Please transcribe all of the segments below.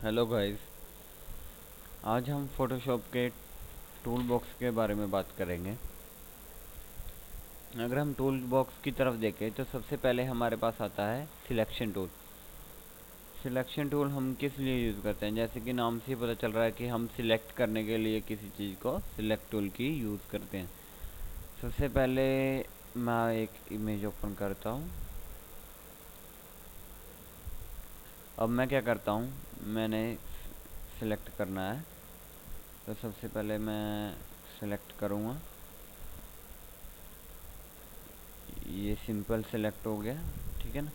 Hello guys. आज हम Photoshop के टूल बॉक्स के बारे में बात करेंगे। अगर हम टूल बॉक्स की तरफ देखें तो सबसे पहले हमारे पास आता है सिलेक्शन टूल। सिलेक्शन टूल हम किस लिए यूज़ करते हैं, जैसे कि नाम से ही पता चल रहा है कि हम सिलेक्ट करने के लिए किसी चीज़ को सिलेक्ट टूल की यूज़ करते हैं। सबसे पहले मैं एक इमेज ओपन करता हूँ। अब मैं क्या करता हूँ, मैंने सिलेक्ट करना है तो सबसे पहले मैं सिलेक्ट करूँगा। ये सिंपल सेलेक्ट हो गया, ठीक है ना।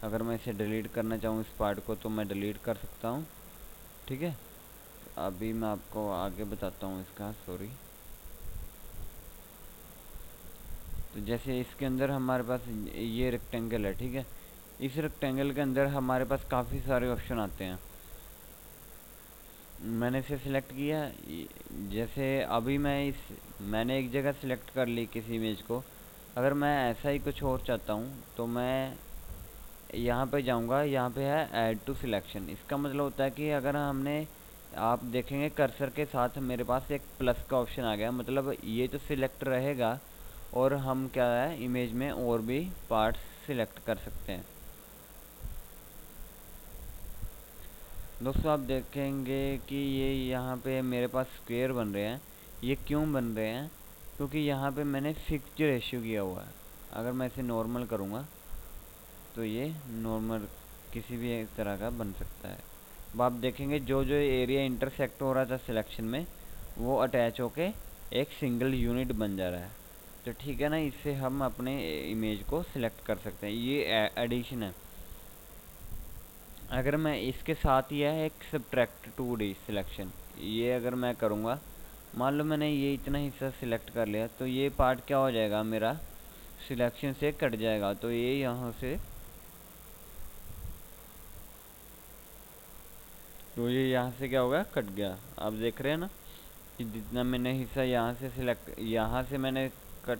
अगर मैं इसे डिलीट करना चाहूँ इस पार्ट को तो मैं डिलीट कर सकता हूँ, ठीक है। अभी मैं आपको आगे बताता हूँ इसका, सॉरी। तो जैसे इसके अंदर हमारे पास ये रेक्टेंगल है, ठीक है। इस रेक्टेंगल के अंदर हमारे पास काफ़ी सारे ऑप्शन आते हैं। मैंने इसे सिलेक्ट किया। जैसे अभी मैंने एक जगह सिलेक्ट कर ली किसी इमेज को। अगर मैं ऐसा ही कुछ और चाहता हूँ तो मैं यहाँ पे जाऊँगा। यहाँ पे है ऐड टू सिलेक्शन। इसका मतलब होता है कि अगर हमने, आप देखेंगे कर्सर के साथ मेरे पास एक प्लस का ऑप्शन आ गया, मतलब ये तो सिलेक्ट रहेगा और हम क्या है इमेज में और भी पार्ट्स सिलेक्ट कर सकते हैं। दोस्तों आप देखेंगे कि ये यहाँ पे मेरे पास स्क्वायर बन रहे हैं। ये क्यों बन रहे हैं? क्योंकि यहाँ पे मैंने फिक्स्ड रेशियो किया हुआ है। अगर मैं इसे नॉर्मल करूँगा तो ये नॉर्मल किसी भी एक तरह का बन सकता है। अब आप देखेंगे जो जो एरिया इंटरसेक्ट हो रहा था सिलेक्शन में वो अटैच होके एक सिंगल यूनिट बन जा रहा है। तो ठीक है ना, इससे हम अपने इमेज को सिलेक्ट कर सकते हैं। ये एडिशन है। अगर मैं इसके साथ ही है एक सब्ट्रैक्ट 2D सिलेक्शन, ये अगर मैं करूँगा, मान लो मैंने ये इतना हिस्सा सिलेक्ट कर लिया तो ये पार्ट क्या हो जाएगा, मेरा सिलेक्शन से कट जाएगा। तो ये यहाँ से, तो ये यहाँ से क्या होगा, कट गया। आप देख रहे हैं ना कि जितना मैंने हिस्सा यहाँ से सिलेक्ट, यहाँ से मैंने कट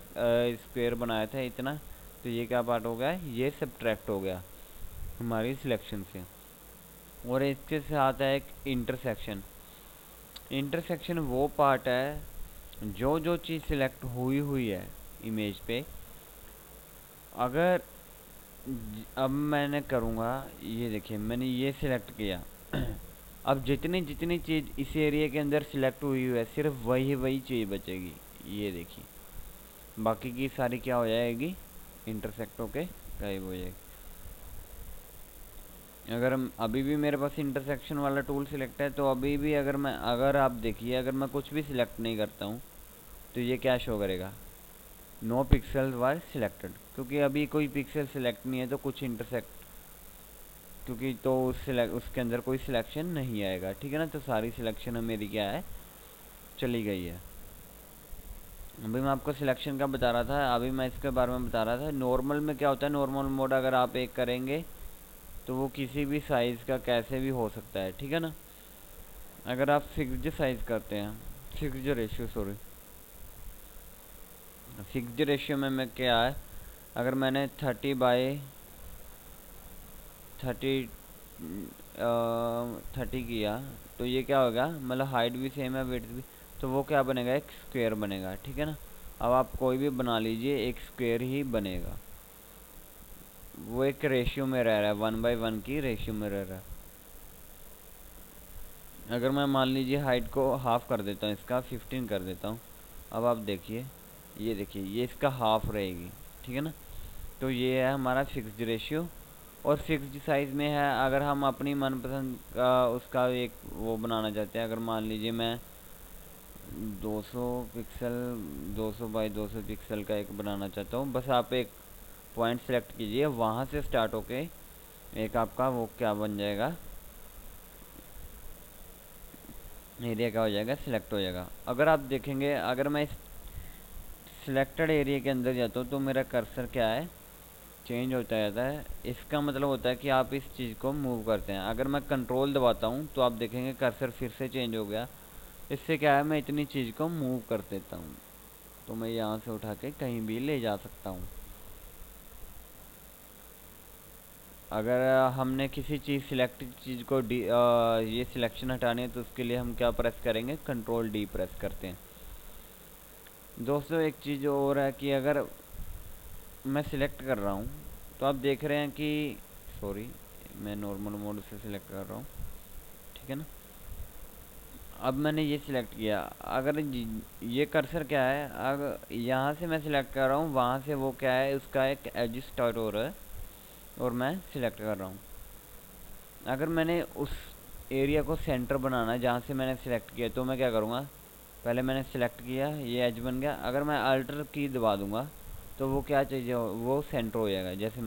स्क्वायर बनाया था इतना, तो ये क्या पार्ट हो गया, ये सब्ट्रैक्ट हो गया हमारी सिलेक्शन से। और इसके साथ है एक इंटरसेक्शन। इंटरसेक्शन वो पार्ट है जो जो चीज़ सिलेक्ट हुई हुई है इमेज पे, अगर अब मैंने करूँगा, ये देखिए मैंने ये सिलेक्ट किया अब जितनी जितनी चीज़ इस एरिया के अंदर सिलेक्ट हुई है सिर्फ वही वही चीज़ बचेगी। ये देखिए, बाकी की सारी क्या हो जाएगी, इंटरसेक्ट होके गायब हो जाएगी। अगर हम अभी भी मेरे पास इंटरसेक्शन वाला टूल सिलेक्ट है तो अभी भी अगर आप देखिए, अगर मैं कुछ भी सिलेक्ट नहीं करता हूँ तो ये क्या शो करेगा, नो पिक्सल वर सिलेक्टेड, क्योंकि अभी कोई पिक्सल सिलेक्ट नहीं है तो कुछ इंटरसेक्ट, क्योंकि तो उसके अंदर कोई सिलेक्शन नहीं आएगा, ठीक है ना। तो सारी सिलेक्शन मेरी क्या है, चली गई है। अभी मैं आपको सिलेक्शन का बता रहा था, अभी मैं इसके बारे में बता रहा था। नॉर्मल में क्या होता है, नॉर्मल मोड अगर आप एक करेंगे तो वो किसी भी साइज़ का कैसे भी हो सकता है, ठीक है ना। अगर आप फिक्स्ड साइज़ करते हैं, fixed ratio sorry, fixed ratio में मैं क्या है, अगर मैंने 30 किया तो ये क्या होगा, मतलब हाइट भी सेम है विड्थ भी, तो वो क्या बनेगा, एक स्क्वायर बनेगा, ठीक है ना। अब आप कोई भी बना लीजिए, एक स्क्वायर ही बनेगा। वो एक रेशियो में रह रहा है, 1/1 की रेशियो में रह रहा है। अगर मैं मान लीजिए हाइट को हाफ कर देता हूँ, इसका 15 कर देता हूँ, अब आप देखिए, ये देखिए ये इसका हाफ रहेगी, ठीक है ना। तो ये है हमारा फिक्स्ड रेशियो। और फिक्स्ड साइज़ में है, अगर हम अपनी मनपसंद का उसका एक वो बनाना चाहते हैं, अगर मान लीजिए मैं 200 पिक्सल, 200 बाई 200 पिक्सल का एक बनाना चाहता हूँ, बस आप एक पॉइंट सेलेक्ट कीजिए, वहाँ से स्टार्ट होके एक आपका वो क्या बन जाएगा, एरिया क्या हो जाएगा, सिलेक्ट हो जाएगा। अगर आप देखेंगे, अगर मैं इस सिलेक्टेड एरिया के अंदर जाता हूँ तो मेरा कर्सर क्या है, चेंज होता जाता है। इसका मतलब होता है कि आप इस चीज़ को मूव करते हैं। अगर मैं कंट्रोल दबाता हूँ तो आप देखेंगे कर्सर फिर से चेंज हो गया। इससे क्या है, मैं इतनी चीज़ को मूव कर देता हूँ तो मैं यहाँ से उठा के कहीं भी ले जा सकता हूँ। अगर हमने किसी चीज़ सिलेक्टेड चीज़ को ये सिलेक्शन हटानी है तो उसके लिए हम क्या प्रेस करेंगे, कंट्रोल डी प्रेस करते हैं। दोस्तों एक चीज़ और है कि अगर मैं सिलेक्ट कर रहा हूँ तो आप देख रहे हैं कि सॉरी मैं नॉर्मल मोड से सिलेक्ट कर रहा हूँ, ठीक है ना। अब मैंने ये सिलेक्ट किया, अगर ये कर्सर क्या है, अगर यहाँ से मैं सिलेक्ट कर रहा हूँ वहाँ से वो क्या है, उसका एक एज स्टार्ट हो रहा है और मैं सिलेक्ट कर रहा हूँ। अगर मैंने उस एरिया को सेंटर बनाना है जहाँ से मैंने सिलेक्ट किया तो मैं क्या करूँगा, पहले मैंने सिलेक्ट किया, ये एज बन गया, अगर मैं अल्टर की दबा दूँगा तो वो क्या चाहिए, वो सेंटर हो जाएगा। जैसे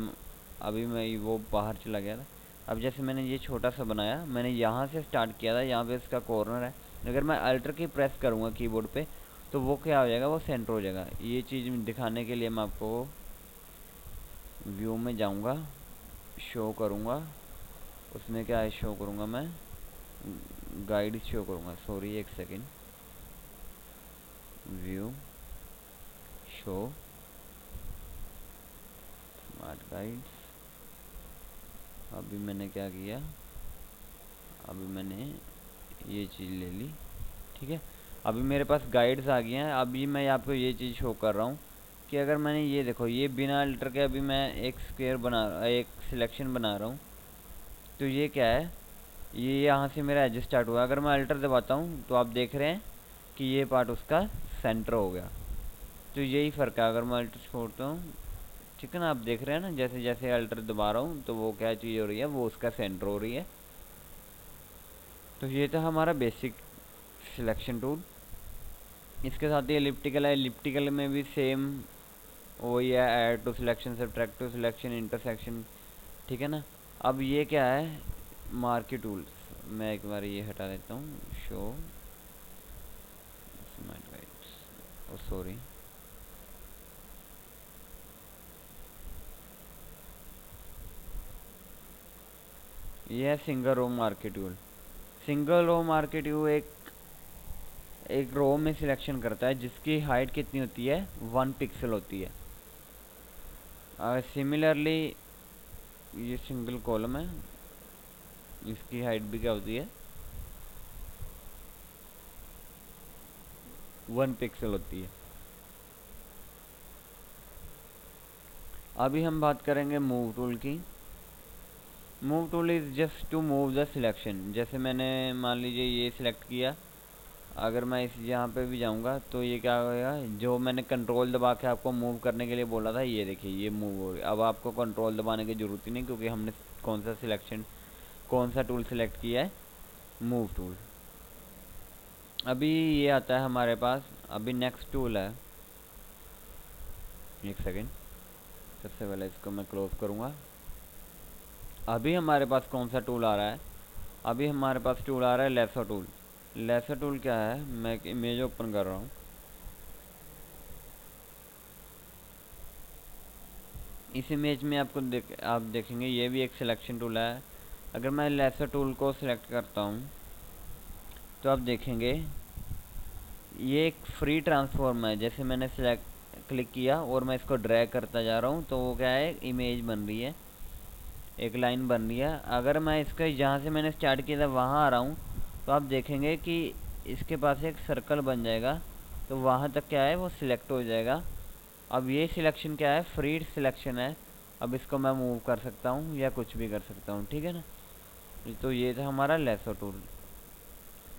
अभी मैं वो बाहर चला गया था, अब जैसे मैंने ये छोटा सा बनाया, मैंने यहाँ से स्टार्ट किया था, यहाँ पे इसका कॉर्नर है, अगर मैं अल्टर की प्रेस करूँगा कीबोर्ड पे तो वो क्या हो जाएगा, वो सेंटर हो जाएगा। ये चीज़ दिखाने के लिए मैं आपको व्यू में जाऊँगा, शो करूँगा, उसमें क्या है शो करूँगा, मैं गाइड शो करूँगा, सॉरी एक second, view show smart guides. अभी मैंने क्या किया, अभी मैंने ये चीज़ ले ली, ठीक है। अभी मेरे पास गाइड्स आ गई हैं। अभी मैं आपको ये चीज़ शो कर रहा हूँ कि अगर मैंने ये देखो, ये बिना अल्टर के अभी मैं एक एक सिलेक्शन बना रहा हूँ, तो ये क्या है, ये यहाँ से मेरा एज स्टार्ट हुआ, अगर मैं अल्टर दबाता हूँ तो आप देख रहे हैं कि ये पार्ट उसका सेंटर हो गया। तो यही फ़र्क है, अगर मैं अल्टर छोड़ता हूँ, ठीक है ना, आप देख रहे हैं ना, जैसे जैसे अल्टर दबा रहा हूँ तो वो क्या चीज़ हो रही है, वो उसका सेंटर हो रही है। तो ये था हमारा बेसिक सिलेक्शन टूल। इसके साथ ही एलिप्टिकल है, एलिप्टिकल में भी सेम वही है, add to selection, subtract to selection, intersection, ठीक है ना। अब ये क्या है, मार्की टूल्स, मैं एक बार ये हटा देता हूँ, show smart guides, oh sorry, ये है single row marquee tool. Single row marquee tool एक रो में सिलेक्शन करता है जिसकी हाइट कितनी होती है, 1 पिक्सल होती है। सिमिलरली ये सिंगल कॉलम है, इसकी हाइट भी क्या होती है, 1 पिक्सल होती है। अभी हम बात करेंगे मूव टूल की। Move tool is just to move the selection. जैसे मैंने मान लीजिए ये सिलेक्ट किया, अगर मैं इस यहाँ पे भी जाऊँगा तो ये क्या होगा, जो मैंने कंट्रोल दबा के आपको मूव करने के लिए बोला था, ये देखिए ये मूव हो रही है। अब आपको कंट्रोल दबाने की ज़रूरत ही नहीं, क्योंकि हमने कौन सा टूल सिलेक्ट किया है, मूव टूल। अभी ये आता है हमारे पास, अभी नेक्स्ट टूल है, एक सेकेंड, सबसे पहले इसको मैं क्लोज करूँगा। अभी हमारे पास कौन सा टूल आ रहा है, अभी हमारे पास टूल आ रहा है लेसो टूल। लेसो टूल क्या है, मैं एक इमेज ओपन कर रहा हूँ। इस इमेज में आप देखेंगे ये भी एक सिलेक्शन टूल है। अगर मैं लेसो टूल को सिलेक्ट करता हूँ तो आप देखेंगे ये एक फ्री ट्रांसफॉर्म है। जैसे मैंने क्लिक किया और मैं इसको ड्रैग करता जा रहा हूँ तो वो क्या है, इमेज बन रही है, एक लाइन बन रही है। अगर मैं इसका जहाँ से मैंने स्टार्ट किया था वहाँ आ रहा हूँ तो आप देखेंगे कि इसके पास एक सर्कल बन जाएगा, तो वहाँ तक क्या है वो सिलेक्ट हो जाएगा। अब ये सिलेक्शन क्या है, फ्री सिलेक्शन है। अब इसको मैं मूव कर सकता हूँ या कुछ भी कर सकता हूँ, ठीक है ना। तो ये था हमारा लेसो टूल।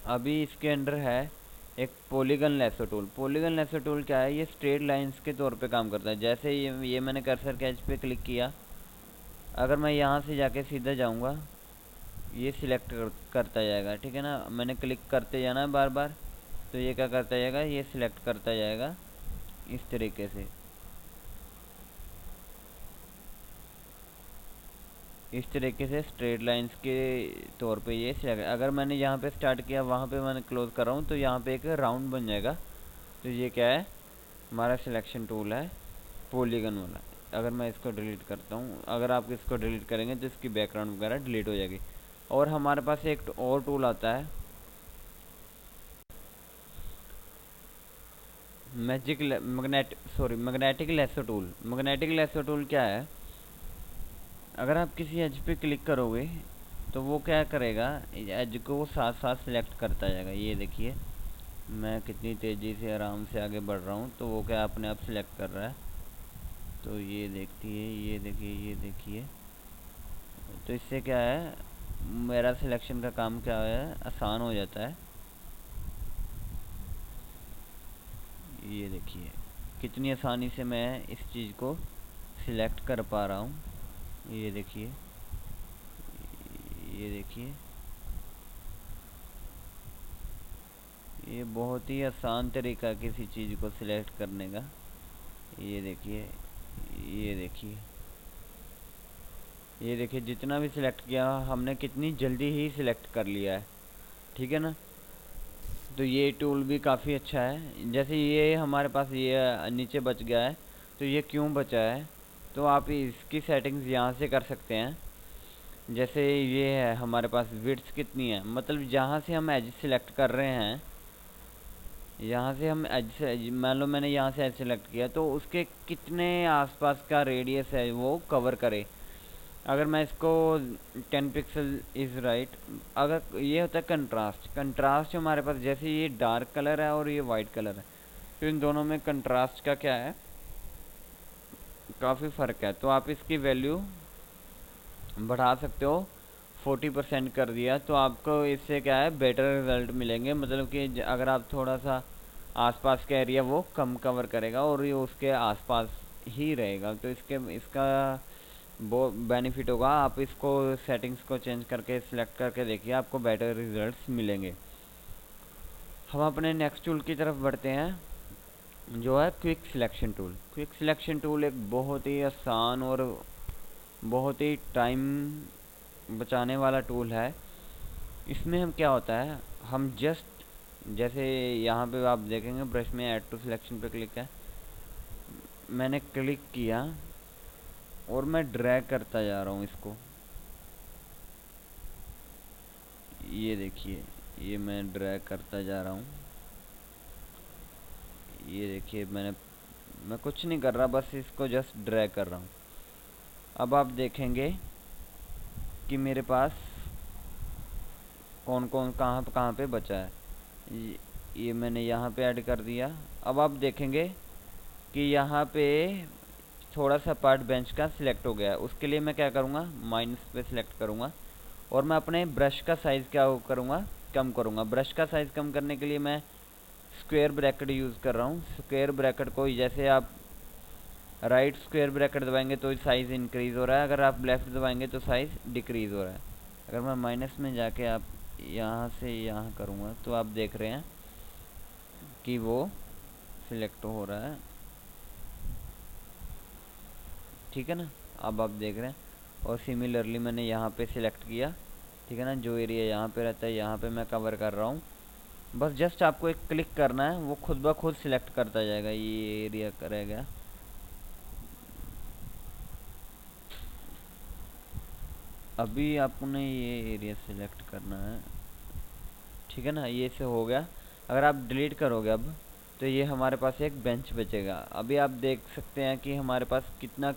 अभी इसके अंदर है एक polygon lasso tool. Polygon lasso tool क्या है, ये स्ट्रेट लाइंस के तौर पे काम करता है। जैसे ये मैंने कर्सर कैच पे क्लिक किया, अगर मैं यहाँ से जाके सीधा जाऊँगा ये सिलेक्ट करता जाएगा, ठीक है ना। मैंने क्लिक करते जाना है बार बार, तो ये क्या करता जाएगा, ये सिलेक्ट करता जाएगा इस तरीके से। इस तरीके से स्ट्रेट लाइंस के तौर पे ये सिलेक्ट। अगर मैंने यहाँ पे स्टार्ट किया, वहाँ पे मैंने क्लोज कर रहा हूँ, तो यहाँ पे एक राउंड बन जाएगा। तो ये क्या है, हमारा सिलेक्शन टूल है पॉलीगन वाला। अगर मैं इसको डिलीट करता हूँ, अगर आप इसको डिलीट करेंगे तो इसकी बैकग्राउंड वगैरह डिलीट हो जाएगी। और हमारे पास एक और टूल आता है, magnetic lasso tool. Magnetic lasso tool क्या है, अगर आप किसी एज पे क्लिक करोगे तो वो क्या करेगा, एज को साथ साथ सिलेक्ट करता जाएगा। ये देखिए मैं कितनी तेज़ी से आराम से आगे बढ़ रहा हूँ, तो वो क्या अपने आप सिलेक्ट कर रहा है। तो ये देखिए, ये देखिए, ये देखिए, तो इससे क्या है, मेरा सिलेक्शन का काम क्या है, आसान हो जाता है। ये देखिए कितनी आसानी से मैं इस चीज़ को सिलेक्ट कर पा रहा हूँ। ये देखिए, ये देखिए, ये बहुत ही आसान तरीका किसी चीज़ को सिलेक्ट करने का। ये देखिए, ये देखिए, ये देखिए, जितना भी सिलेक्ट किया हमने कितनी जल्दी ही सिलेक्ट कर लिया है, ठीक है ना। तो ये टूल भी काफ़ी अच्छा है। जैसे ये हमारे पास ये नीचे बच गया है, तो ये क्यों बचा है, तो आप इसकी सेटिंग्स यहाँ से कर सकते हैं। जैसे ये है हमारे पास विड्थ कितनी है, मतलब जहाँ से हम एज सिलेक्ट कर रहे हैं, यहाँ से हम एज से, मान लो मैंने यहाँ से एज सेलेक्ट किया, तो उसके कितने आसपास का रेडियस है वो कवर करे। अगर मैं इसको 10 पिक्सल इज़ राइट, अगर ये होता है कंट्रास्ट। कंट्रास्ट हमारे पास, जैसे ये डार्क कलर है और ये वाइट कलर है, तो इन दोनों में कंट्रास्ट का क्या है, काफ़ी फ़र्क है। तो आप इसकी वैल्यू बढ़ा सकते हो, 40% कर दिया, तो आपको इससे क्या है, बेटर रिजल्ट मिलेंगे। मतलब कि अगर आप थोड़ा सा आसपास का एरिया वो कम कवर करेगा और ये उसके आसपास ही रहेगा, तो इसका वो बेनिफिट होगा। आप इसको सेटिंग्स को चेंज करके सिलेक्ट करके देखिए, आपको बेटर रिजल्ट्स मिलेंगे। हम अपने नेक्स्ट टूल की तरफ बढ़ते हैं, जो है quick selection tool. Quick selection tool एक बहुत ही आसान और बहुत ही टाइम बचाने वाला टूल है। इसमें हम क्या होता है, हम जस्ट जैसे यहाँ पे आप देखेंगे ब्रश में ऐड टू सिलेक्शन पे क्लिक है, मैंने क्लिक किया और मैं ड्रैग करता जा रहा हूँ इसको। ये देखिए, ये मैं ड्रैग करता जा रहा हूँ। ये देखिए मैं कुछ नहीं कर रहा, बस इसको जस्ट ड्रैग कर रहा हूँ। अब आप देखेंगे कि मेरे पास कौन कौन कहाँ पे बचा है। ये मैंने यहाँ पे ऐड कर दिया। अब आप देखेंगे कि यहाँ पे थोड़ा सा पार्ट बेंच का सिलेक्ट हो गया है। उसके लिए मैं क्या करूँगा, माइनस पे सिलेक्ट करूँगा और मैं अपने ब्रश का साइज़ क्या करूँगा, कम करूँगा। ब्रश का साइज़ कम करने के लिए मैं स्क्वायर ब्रैकेट यूज़ कर रहा हूँ। स्क्वायर ब्रैकेट को जैसे आप राइट स्क्वायर ब्रैकेट दबाएंगे तो साइज़ इंक्रीज़ हो रहा है, अगर आप लेफ़्ट दबाएंगे तो साइज़ डिक्रीज़ हो रहा है। अगर मैं माइनस में जाके आप यहाँ से यहाँ करूँगा तो आप देख रहे हैं कि वो सिलेक्ट हो रहा है, ठीक है ना। अब आप देख रहे हैं, और सिमिलरली मैंने यहाँ पे सिलेक्ट किया, ठीक है ना। जो एरिया यहाँ पे रहता है यहाँ पे मैं कवर कर रहा हूँ। बस जस्ट आपको एक क्लिक करना है, वो खुद ब खुद सिलेक्ट करता जाएगा। ये एरिया करेगा, अभी आपने ये एरिया सिलेक्ट करना है, ठीक है ना। ये से हो गया। अगर आप डिलीट करोगे अब, तो ये हमारे पास एक बेंच बचेगा। अभी आप देख सकते हैं कि हमारे पास कितना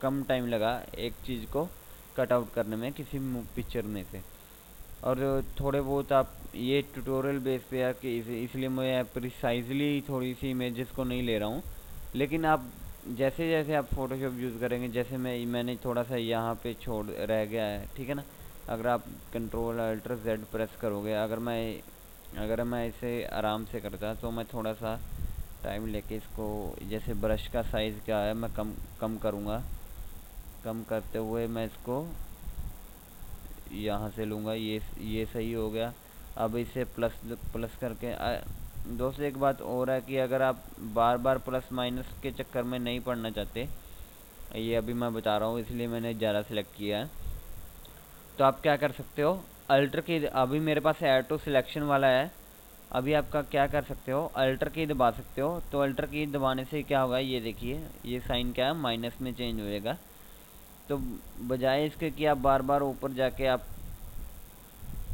कम टाइम लगा एक चीज़ को कट आउट करने में किसी पिक्चर में से। और थोड़े बहुत आप ये ट्यूटोरियल बेस पे है कि इसलिए मैं प्रिसाइजली थोड़ी सी इमेजेस को नहीं ले रहा हूँ, लेकिन आप जैसे जैसे आप फोटोशॉप यूज़ करेंगे, जैसे मैंने थोड़ा सा यहाँ पे छोड़ रह गया है, ठीक है ना। अगर आप कंट्रोल अल्टर जेड प्रेस करोगे, अगर मैं इसे आराम से करता तो मैं थोड़ा सा टाइम लेके इसको, जैसे ब्रश का साइज़ क्या है मैं कम करूँगा। कम करते हुए मैं इसको यहाँ से लूँगा, ये सही हो गया। अब इसे प्लस करके दोस्तों एक बात और है कि अगर आप बार बार प्लस माइनस के चक्कर में नहीं पढ़ना चाहते, ये अभी मैं बता रहा हूँ इसलिए मैंने ज़्यादा सेलेक्ट किया है, तो आप क्या कर सकते हो, अल्टर की, अभी मेरे पास ऐड टू सिलेक्शन वाला है। अभी आपका क्या कर सकते हो, अल्टर की दबा सकते हो। तो अल्टर की दबाने से क्या होगा, ये देखिए ये साइन क्या है, माइनस में चेंज हो जाएगा। तो बजाय इसके कि आप बार बार ऊपर जाके आप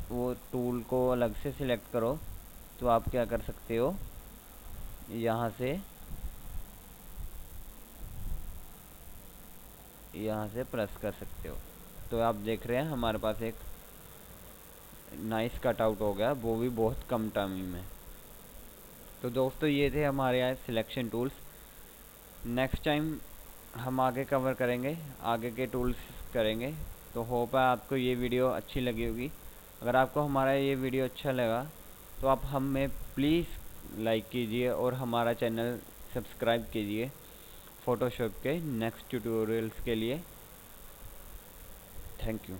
वो टूल को अलग से सिलेक्ट करो, तो आप क्या कर सकते हो, यहाँ से यहाँ से प्रेस कर सकते हो। तो आप देख रहे हैं हमारे पास एक नाइस कटआउट हो गया, वो भी बहुत कम टाइमिंग में। तो दोस्तों ये थे हमारे यहाँ सिलेक्शन टूल्स। नेक्स्ट टाइम हम आगे कवर करेंगे, आगे के टूल्स करेंगे। तो होप है आपको ये वीडियो अच्छी लगी होगी। अगर आपको हमारा ये वीडियो अच्छा लगा तो आप हमें प्लीज़ लाइक कीजिए और हमारा चैनल सब्सक्राइब कीजिए फ़ोटोशॉप के नेक्स्ट ट्यूटोरियल्स के लिए। Thank you.